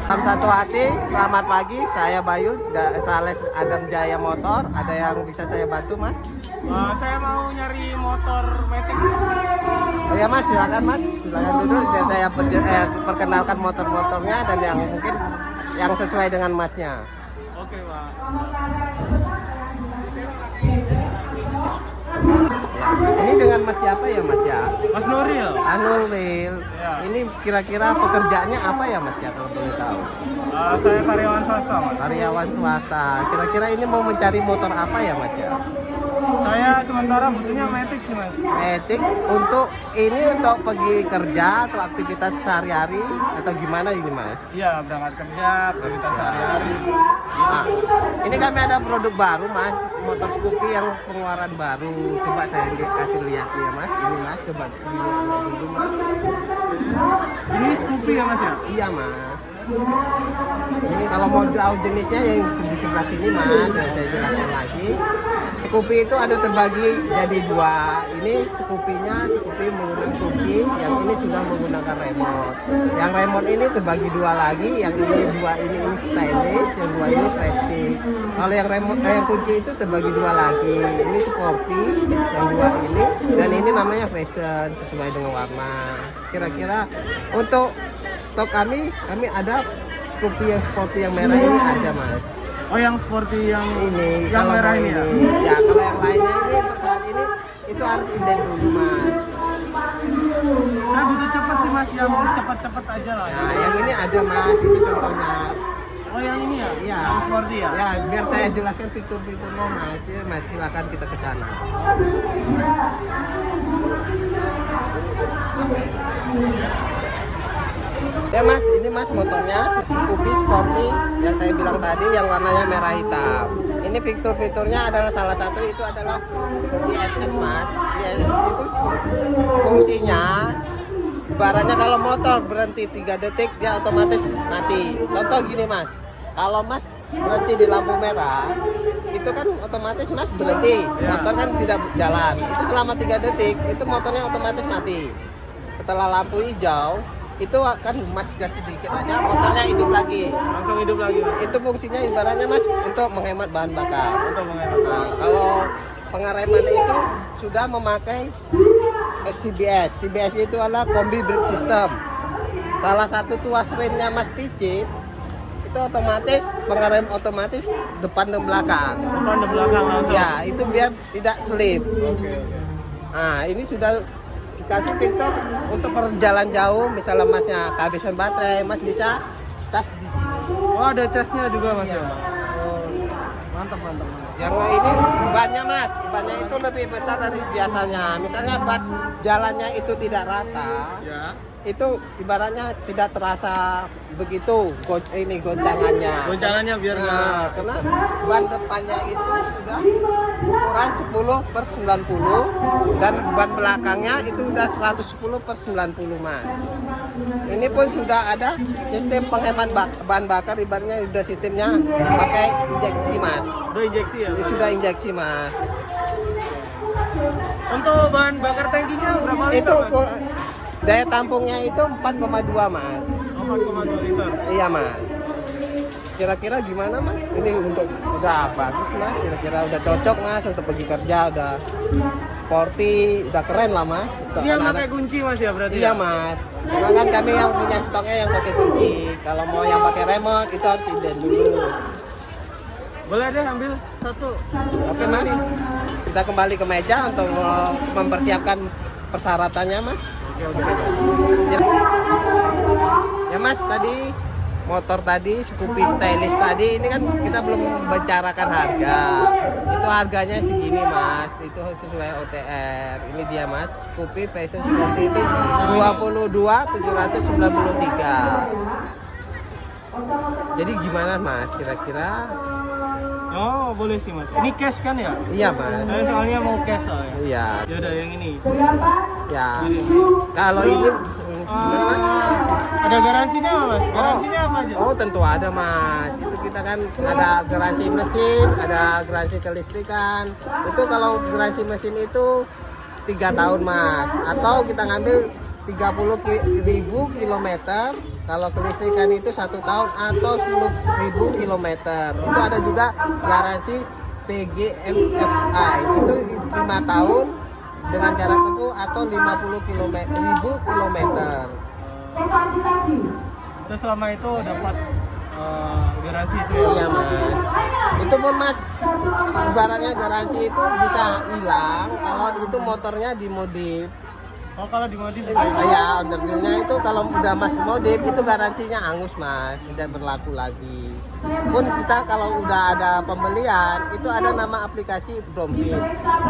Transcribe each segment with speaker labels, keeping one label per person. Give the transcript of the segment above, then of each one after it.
Speaker 1: Salam satu hati, selamat pagi. Saya Bayu, Sales Adam Jaya Motor. Ada yang bisa saya bantu, Mas?
Speaker 2: Saya mau nyari motor Matic.
Speaker 1: Oh ya Mas, silakan Mas, silakan duduk. Dan saya perkenalkan motor-motornya dan yang mungkin yang sesuai dengan Masnya.
Speaker 2: Oke, Pak.
Speaker 1: Ya. Ini dengan Mas siapa ya Mas ya?
Speaker 2: Mas Nuril.
Speaker 1: Nuril.
Speaker 2: Ya.
Speaker 1: Ini kira-kira pekerjaannya apa ya Mas ya kalau boleh tahu?
Speaker 2: Saya karyawan swasta, Mas.
Speaker 1: Karyawan swasta. Kira-kira ini mau mencari motor apa ya Mas ya?
Speaker 2: Saya sementara butuhnya Matic sih, Mas.
Speaker 1: Matic untuk pergi kerja atau aktivitas sehari-hari atau gimana ini Mas?
Speaker 2: Iya, berangkat kerja, aktivitas sehari-hari.
Speaker 1: Nah, ini kami ada produk baru Mas, motor Scoopy yang pengeluaran baru. Coba saya kasih lihat ya Mas. Ini Mas, coba dilihat dulu Mas.
Speaker 2: Ini Scoopy ya, Mas ya?
Speaker 1: Iya Mas. Ini kalau mau tahu jenisnya yang di sebelah sini Mas, saya jelaskan lagi. Scoopy itu ada terbagi jadi dua. Ini Scoopy menggunakan kunci, yang ini sudah menggunakan remote. Yang remote ini terbagi dua lagi, yang ini dua ini stylish, yang dua ini prestige. Kalau yang remote yang kunci itu terbagi dua lagi. Ini sporty, yang dua ini, dan ini namanya fashion sesuai dengan warna. Kira-kira untuk stok kami ada Scoopy yang sporty yang merah ini ada Mas.
Speaker 2: Oh, yang sporty yang
Speaker 1: Ini
Speaker 2: yang
Speaker 1: kalau
Speaker 2: merah
Speaker 1: mau
Speaker 2: ini ya?
Speaker 1: Ya kalau yang lainnya ini untuk saat ini itu harus inden dulu Mas.
Speaker 2: Saya butuh cepet sih, Mas, yang cepet-cepet aja lah.
Speaker 1: Nah yang ini ada Mas, ini contohnya.
Speaker 2: Oh, yang ini ya?
Speaker 1: Iya.
Speaker 2: Yang sporty ya?
Speaker 1: Ya biar saya jelaskan fitur-fiturnya Mas. Ya, Mas silakan kita ke sana. Ya Mas, ini Mas motornya Scoopy Sporty yang saya bilang tadi yang warnanya merah hitam. Ini fitur-fiturnya adalah salah satu itu adalah ISS Mas. ISS itu fungsinya ibaratnya kalau motor berhenti 3 detik dia otomatis mati. Contoh gini Mas, kalau Mas berhenti di lampu merah itu kan otomatis Mas berhenti, motor kan tidak jalan. Itu selama 3 detik itu motornya otomatis mati. Setelah lampu hijau itu akan Mas gas sedikit aja motornya hidup lagi.
Speaker 2: Langsung hidup lagi, Mas.
Speaker 1: Itu fungsinya ibaratnya Mas untuk menghemat bahan bakar.
Speaker 2: Untuk menghemat.
Speaker 1: Nah, kalau pengereman itu sudah memakai CBS. CBS itu adalah Combi Brake System. Salah satu tuas remnya Mas picit itu otomatis pengerem otomatis depan dan belakang.
Speaker 2: Depan dan belakang langsung.
Speaker 1: Ya, itu biar tidak slip.
Speaker 2: Oke.
Speaker 1: Nah, ini sudah dikasih fitur untuk perjalanan jauh, misalnya Masnya kehabisan baterai, Mas bisa cas di sini.
Speaker 2: Oh, ada casnya juga, Mas
Speaker 1: Iya.
Speaker 2: ya? Oh, mantap.
Speaker 1: Yang ini bannya Mas, bannya itu lebih besar dari biasanya. Misalnya ban jalannya itu tidak rata,
Speaker 2: Ya.
Speaker 1: itu ibaratnya tidak terasa begitu goncangannya.
Speaker 2: Goncangannya biar
Speaker 1: Nah, karena ban depannya itu sudah ukuran 10/90 dan ban belakangnya itu udah 110/90 Mas. Ini pun sudah ada sistem penghemat bahan bakar, ibaratnya udah sistemnya pakai injeksi Mas.
Speaker 2: udah injeksi ya?
Speaker 1: Ini sudah injeksi Mas.
Speaker 2: Untuk bahan bakar tangkinya berapa liter?
Speaker 1: Itu
Speaker 2: Mas?
Speaker 1: daya tampungnya itu 4,2 Mas.
Speaker 2: 4,2 liter.
Speaker 1: Iya Mas. Kira-kira gimana Mas? Ini untuk udah bagus Mas. Kira-kira udah cocok Mas untuk pergi kerja, udah sporty, udah keren lah Mas. Untuk
Speaker 2: Ini yang
Speaker 1: anak-anak.
Speaker 2: pakai kunci, Mas ya, berarti?
Speaker 1: Iya
Speaker 2: ya?
Speaker 1: Mas. Karena kan kami yang punya stoknya yang pakai kunci. Kalau mau yang pakai remote itu harus inden dulu.
Speaker 2: Boleh deh ambil satu.
Speaker 1: Oke Mas. Kita kembali ke meja untuk mempersiapkan persyaratannya Mas.
Speaker 2: Oke.
Speaker 1: Siap. Ya Mas, tadi motor tadi Scoopy stylish tadi ini kan kita belum membicarakan harga. Itu harganya segini Mas, itu sesuai OTR. Ini dia Mas, Scoopy fashion seperti itu 22.793. Jadi gimana Mas kira-kira?
Speaker 2: Oh, boleh sih, Mas. Ini cash kan ya?
Speaker 1: Iya Mas.
Speaker 2: Saya soalnya mau cash soalnya.
Speaker 1: Iya.
Speaker 2: Ya udah yang ini.
Speaker 1: Ya.
Speaker 2: Ini.
Speaker 1: Kalau ini gimana, Mas?
Speaker 2: Ada garansinya nggak, Mas? Garansinya apa aja?
Speaker 1: Oh tentu ada Mas. Itu kita kan ada garansi mesin, ada garansi kelistrikan. Itu kalau garansi mesin itu 3 tahun Mas. Atau kita ngambil 30.000 kilometer Kalau kelistrikan itu 1 tahun atau 10.000 kilometer. Itu ada juga garansi PGMFI, itu 5 tahun dengan jarak tempuh atau 50.000 kilometer.
Speaker 2: Itu selama itu dapat garansi itu ya?
Speaker 1: Iya mas. Itu pun mas, ibaratnya garansi itu bisa hilang kalau itu motornya dimodif.
Speaker 2: Oh kalau dimodif
Speaker 1: Ya, underdealnya itu kalau udah mas modif itu garansinya hangus mas, tidak berlaku lagi. Pun kita kalau udah ada pembelian itu ada nama aplikasi Brompit.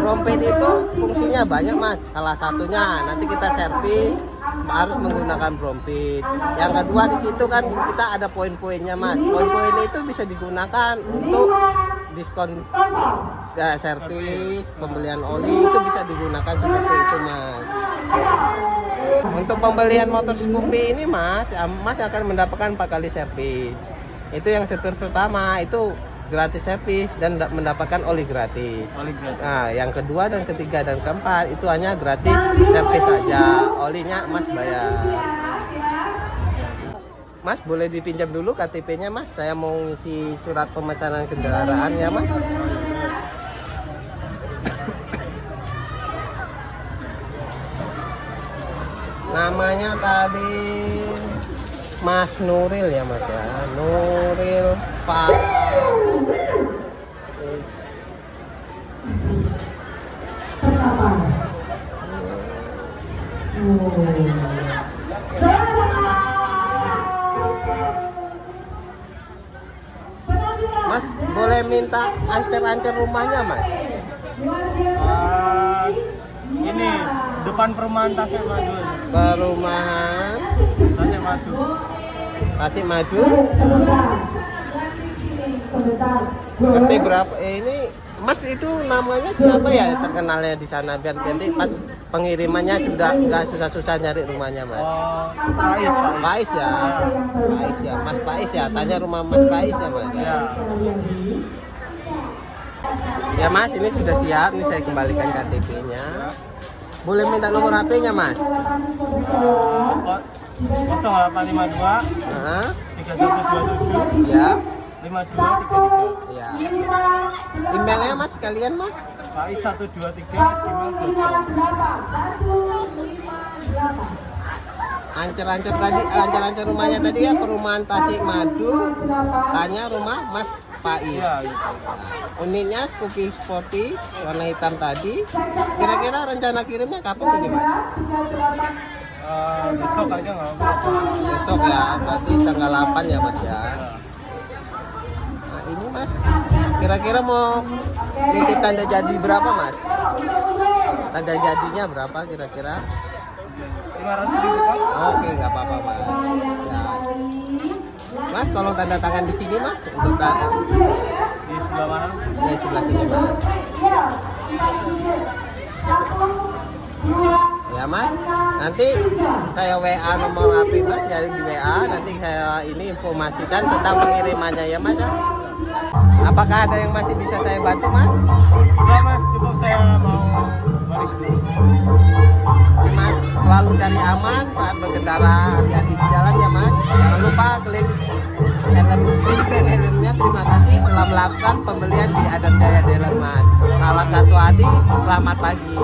Speaker 1: Brompit itu fungsinya banyak mas. Salah satunya nanti kita servis harus menggunakan Brompit. Yang kedua di situ kan kita ada poin-poinnya mas. Poin-poin itu bisa digunakan untuk diskon servis, pembelian oli itu bisa digunakan seperti itu mas. Untuk pembelian motor Scoopy ini mas akan mendapatkan 4 kali servis. Itu yang setir pertama itu gratis servis dan mendapatkan oli gratis. Nah yang kedua dan ketiga dan keempat itu hanya gratis servis saja, olinya mas bayar. Mas boleh dipinjam dulu KTP-nya mas, saya mau ngisi surat pemesanan kendaraan ya mas. Namanya tadi Mas Nuril ya mas ya, Nuril Pak. Mas boleh minta ancer-ancer rumahnya mas?
Speaker 2: Ini depan perumahan Tasik Madu.
Speaker 1: Perumahan
Speaker 2: Tasik Madu.
Speaker 1: Tasik Madu. Ngerti berapa? Ini mas itu namanya siapa ya terkenalnya di sana biar nanti pas pengirimannya sudah nggak susah-susah nyari rumahnya mas.
Speaker 2: Oh, Pais.
Speaker 1: Pais ya, Pais ya, Mas Pais ya. Tanya rumah Mas Pais ya mas.
Speaker 2: Ya.
Speaker 1: Ya mas, ini sudah siap. Ini saya kembalikan KTP-nya. Boleh minta nomor HP-nya mas?
Speaker 2: 0852
Speaker 1: Nah,
Speaker 2: 3127
Speaker 1: ya,
Speaker 2: 5233.
Speaker 1: ya. Emailnya mas sekalian mas?
Speaker 2: Pais 123
Speaker 1: Ancer-ancer tadi, ancer-ancer rumahnya tadi ya perumahan Tasik Madu. Tanya rumah Mas Pais.
Speaker 2: Iya, gitu.
Speaker 1: Unitnya Scoopy Sporty warna hitam tadi. Kira-kira rencana kirimnya kapan ini mas?
Speaker 2: Besok aja nggak apa-apa.
Speaker 1: Besok ya, berarti tanggal 8 ya mas ya. Nah ini mas, kira-kira mau nitip tanda jadi berapa mas? Tanda jadinya berapa kira-kira?
Speaker 2: 500.000 Pak.
Speaker 1: Oke, nggak apa-apa mas. Ya. Mas, tolong tanda tangan di sini mas untuk tanda.
Speaker 2: Di sebelah mana?
Speaker 1: Ya sebelah sini mas. Ya mas, nanti saya WA nomor HP mas, jadi di WA nanti saya ini informasikan tentang pengirimannya ya mas ya. Apakah ada yang masih bisa saya bantu mas?
Speaker 2: Enggak mas, cukup saya mau balik dulu.
Speaker 1: Mas selalu cari aman saat berkendara, hati-hati di jalan ya mas. Jangan lupa klik helmnya. Terima kasih telah melakukan pembelian di Adat Jaya Dealer mas. Salam satu hati, selamat pagi.